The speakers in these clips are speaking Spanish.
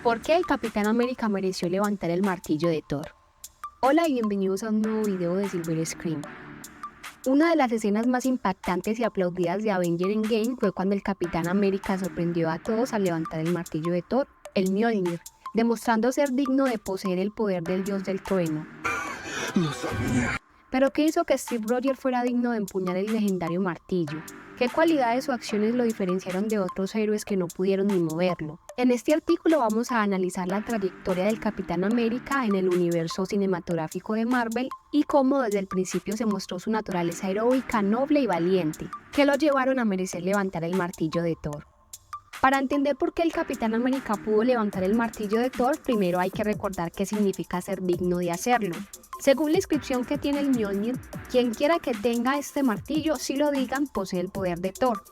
¿Por qué el Capitán América mereció levantar el martillo de Thor? Hola y bienvenidos a un nuevo video de Silver Screen. Una de las escenas más impactantes y aplaudidas de Avengers Endgame fue cuando el Capitán América sorprendió a todos al levantar el martillo de Thor, el Mjolnir, demostrando ser digno de poseer el poder del dios del trueno. No sabía. ¿Pero qué hizo que Steve Rogers fuera digno de empuñar el legendario martillo? ¿Qué cualidades o acciones lo diferenciaron de otros héroes que no pudieron ni moverlo? En este artículo vamos a analizar la trayectoria del Capitán América en el universo cinematográfico de Marvel y cómo desde el principio se mostró su naturaleza heroica, noble y valiente, que lo llevaron a merecer levantar el martillo de Thor. Para entender por qué el Capitán América pudo levantar el martillo de Thor, primero hay que recordar qué significa ser digno de hacerlo. Según la inscripción que tiene el Mjolnir, quien quiera que tenga este martillo, si lo digan, posee el poder de Thor.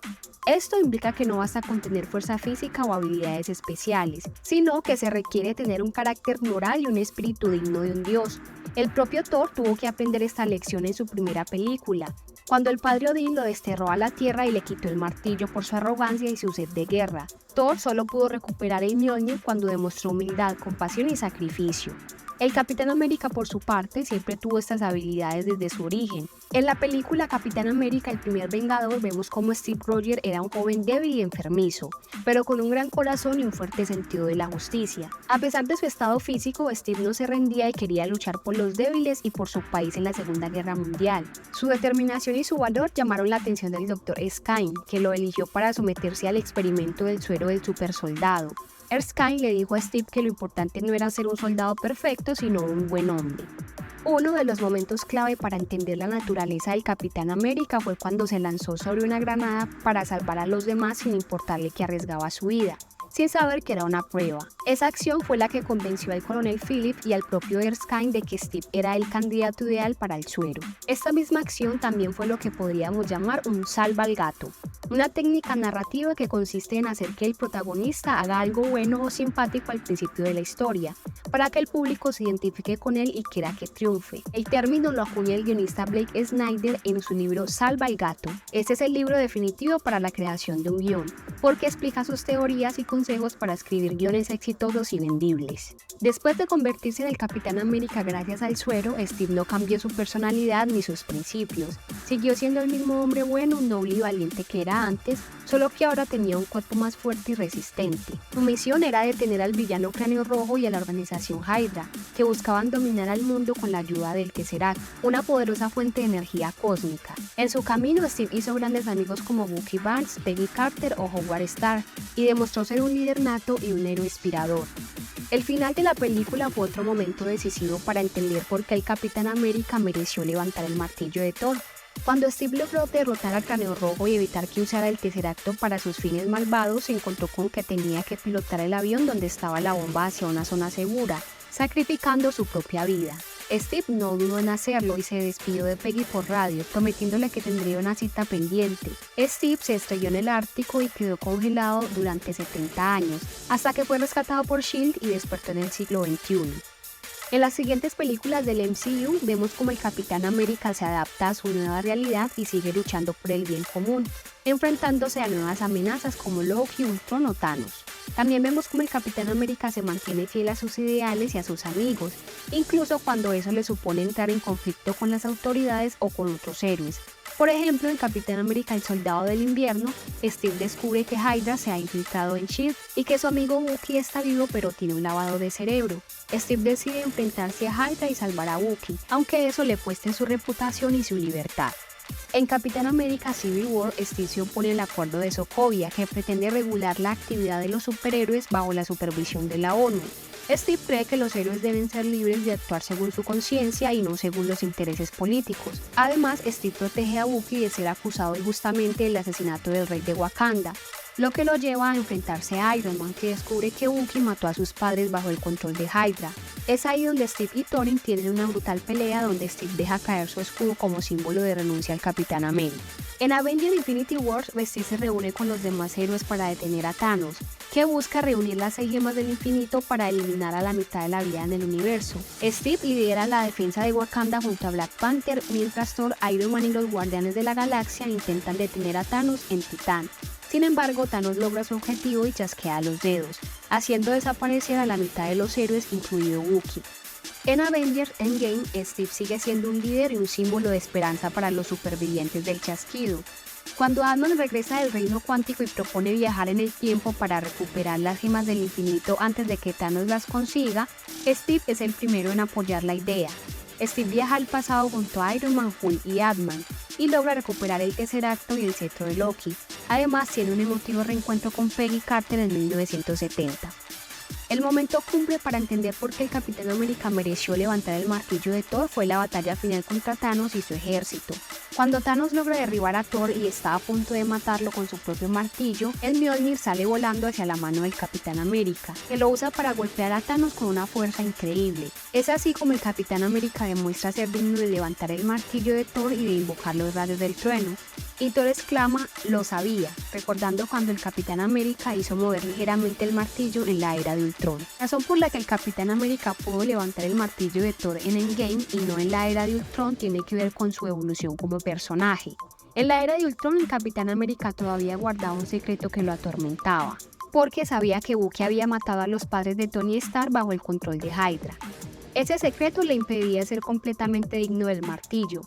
Esto implica que no basta con tener fuerza física o habilidades especiales, sino que se requiere tener un carácter moral y un espíritu digno de un dios. El propio Thor tuvo que aprender esta lección en su primera película, cuando el padre Odín lo desterró a la tierra y le quitó el martillo por su arrogancia y su sed de guerra. Thor solo pudo recuperar el Mjolnir cuando demostró humildad, compasión y sacrificio. El Capitán América, por su parte, siempre tuvo estas habilidades desde su origen. En la película Capitán América, el primer Vengador, vemos cómo Steve Rogers era un joven débil y enfermizo, pero con un gran corazón y un fuerte sentido de la justicia. A pesar de su estado físico, Steve no se rendía y quería luchar por los débiles y por su país en la Segunda Guerra Mundial. Su determinación y su valor llamaron la atención del Dr. Erskine, que lo eligió para someterse al experimento del suero del supersoldado. Erskine le dijo a Steve que lo importante no era ser un soldado perfecto, sino un buen hombre. Uno de los momentos clave para entender la naturaleza del Capitán América fue cuando se lanzó sobre una granada para salvar a los demás sin importarle que arriesgaba su vida, sin saber que era una prueba. Esa acción fue la que convenció al coronel Philip y al propio Erskine de que Steve era el candidato ideal para el suero. Esta misma acción también fue lo que podríamos llamar un salva al gato, una técnica narrativa que consiste en hacer que el protagonista haga algo bueno o simpático al principio de la historia, para que el público se identifique con él y quiera que triunfe. El término lo acuña el guionista Blake Snyder en su libro Salva al gato. Este es el libro definitivo para la creación de un guión, porque explica sus teorías y consejos para escribir guiones exitosos y vendibles. Después de convertirse en el Capitán América gracias al suero, Steve no cambió su personalidad ni sus principios. Siguió siendo el mismo hombre bueno, noble y valiente que era antes, solo que ahora tenía un cuerpo más fuerte y resistente. Su misión era detener al villano Cráneo Rojo y a la organización Hydra, que buscaban dominar al mundo con la ayuda del Tesseract, una poderosa fuente de energía cósmica. En su camino, Steve hizo grandes amigos como Bucky Barnes, Peggy Carter o Howard Stark, y demostró ser un líder nato y un héroe inspirador. El final de la película fue otro momento decisivo para entender por qué el Capitán América mereció levantar el martillo de Thor. Cuando Steve logró derrotar al Cráneo Rojo y evitar que usara el Tesseracto para sus fines malvados, se encontró con que tenía que pilotar el avión donde estaba la bomba hacia una zona segura, sacrificando su propia vida. Steve no dudó en hacerlo y se despidió de Peggy por radio, prometiéndole que tendría una cita pendiente. Steve se estrelló en el Ártico y quedó congelado durante 70 años, hasta que fue rescatado por SHIELD y despertó en el siglo XXI. En las siguientes películas del MCU vemos cómo el Capitán América se adapta a su nueva realidad y sigue luchando por el bien común, enfrentándose a nuevas amenazas como Loki, Ultron o Thanos. También vemos cómo el Capitán América se mantiene fiel a sus ideales y a sus amigos, incluso cuando eso le supone entrar en conflicto con las autoridades o con otros héroes. Por ejemplo, en Capitán América el Soldado del Invierno, Steve descubre que Hydra se ha infiltrado en SHIELD y que su amigo Bucky está vivo pero tiene un lavado de cerebro. Steve decide enfrentarse a Hydra y salvar a Bucky, aunque eso le cueste su reputación y su libertad. En Capitán América Civil War, Steve se opone al acuerdo de Sokovia, que pretende regular la actividad de los superhéroes bajo la supervisión de la ONU. Steve cree que los héroes deben ser libres de actuar según su conciencia y no según los intereses políticos. Además, Steve protege a Bucky de ser acusado injustamente del asesinato del rey de Wakanda, lo que lo lleva a enfrentarse a Iron Man, que descubre que Bucky mató a sus padres bajo el control de Hydra. Es ahí donde Steve y Tony tienen una brutal pelea donde Steve deja caer su escudo como símbolo de renuncia al Capitán América. En Avengers Infinity War, Steve se reúne con los demás héroes para detener a Thanos, que busca reunir las 6 gemas del infinito para eliminar a la mitad de la vida en el universo. Steve lidera la defensa de Wakanda junto a Black Panther, mientras Thor, Iron Man y los Guardianes de la Galaxia intentan detener a Thanos en Titán. Sin embargo, Thanos logra su objetivo y chasquea los dedos. haciendo desaparecer a la mitad de los héroes, incluido Bucky. En Avengers Endgame, Steve sigue siendo un líder y un símbolo de esperanza para los supervivientes del chasquido. Cuando Ant-Man regresa del reino cuántico y propone viajar en el tiempo para recuperar las gemas del infinito antes de que Thanos las consiga, Steve es el primero en apoyar la idea. Steve viaja al pasado junto a Iron Man, Hulk y Ant-Man y logra recuperar el Tesseracto y el cetro de Loki. Además, tiene un emotivo reencuentro con Peggy Carter en 1970. El momento cumbre para entender por qué el Capitán América mereció levantar el martillo de Thor fue la batalla final contra Thanos y su ejército. Cuando Thanos logra derribar a Thor y está a punto de matarlo con su propio martillo, el Mjolnir sale volando hacia la mano del Capitán América, que lo usa para golpear a Thanos con una fuerza increíble. Es así como el Capitán América demuestra ser digno de levantar el martillo de Thor y de invocar los rayos del trueno. Y Thor exclama, "Lo sabía", recordando cuando el Capitán América hizo mover ligeramente el martillo en la Era de Ultron. Razón por la que el Capitán América pudo levantar el martillo de Thor en Endgame y no en la Era de Ultron tiene que ver con su evolución como personaje. En la Era de Ultron, el Capitán América todavía guardaba un secreto que lo atormentaba, porque sabía que Bucky había matado a los padres de Tony Stark bajo el control de Hydra. Ese secreto le impedía ser completamente digno del martillo.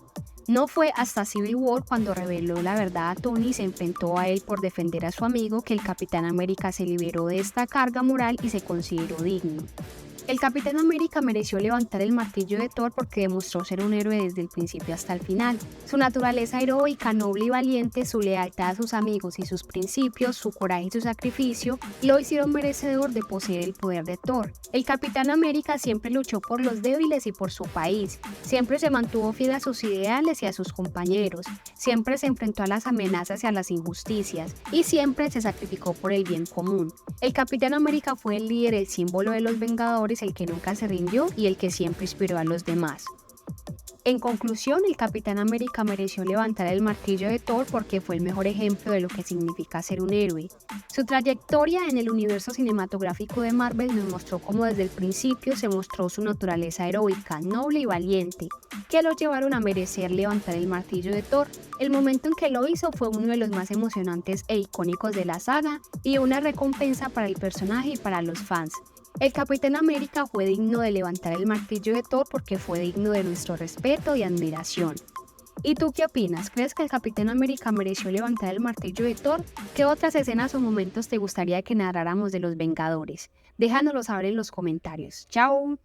No fue hasta Civil War, cuando reveló la verdad a Tony y se enfrentó a él por defender a su amigo, que el Capitán América se liberó de esta carga moral y se consideró digno. El Capitán América mereció levantar el martillo de Thor porque demostró ser un héroe desde el principio hasta el final. Su naturaleza heroica, noble y valiente, su lealtad a sus amigos y sus principios, su coraje y su sacrificio, lo hicieron merecedor de poseer el poder de Thor. El Capitán América siempre luchó por los débiles y por su país, siempre se mantuvo fiel a sus ideales y a sus compañeros, siempre se enfrentó a las amenazas y a las injusticias, y siempre se sacrificó por el bien común. El Capitán América fue el líder, el símbolo de los Vengadores, el que nunca se rindió y el que siempre inspiró a los demás. En conclusión, el Capitán América mereció levantar el martillo de Thor porque fue el mejor ejemplo de lo que significa ser un héroe. Su trayectoria en el universo cinematográfico de Marvel nos mostró cómo desde el principio se mostró su naturaleza heroica, noble y valiente, que lo llevaron a merecer levantar el martillo de Thor. El momento en que lo hizo fue uno de los más emocionantes e icónicos de la saga y una recompensa para el personaje y para los fans. El Capitán América fue digno de levantar el martillo de Thor porque fue digno de nuestro respeto y admiración. ¿Y tú qué opinas? ¿Crees que el Capitán América mereció levantar el martillo de Thor? ¿Qué otras escenas o momentos te gustaría que narráramos de los Vengadores? Déjanoslo saber en los comentarios. ¡Chao!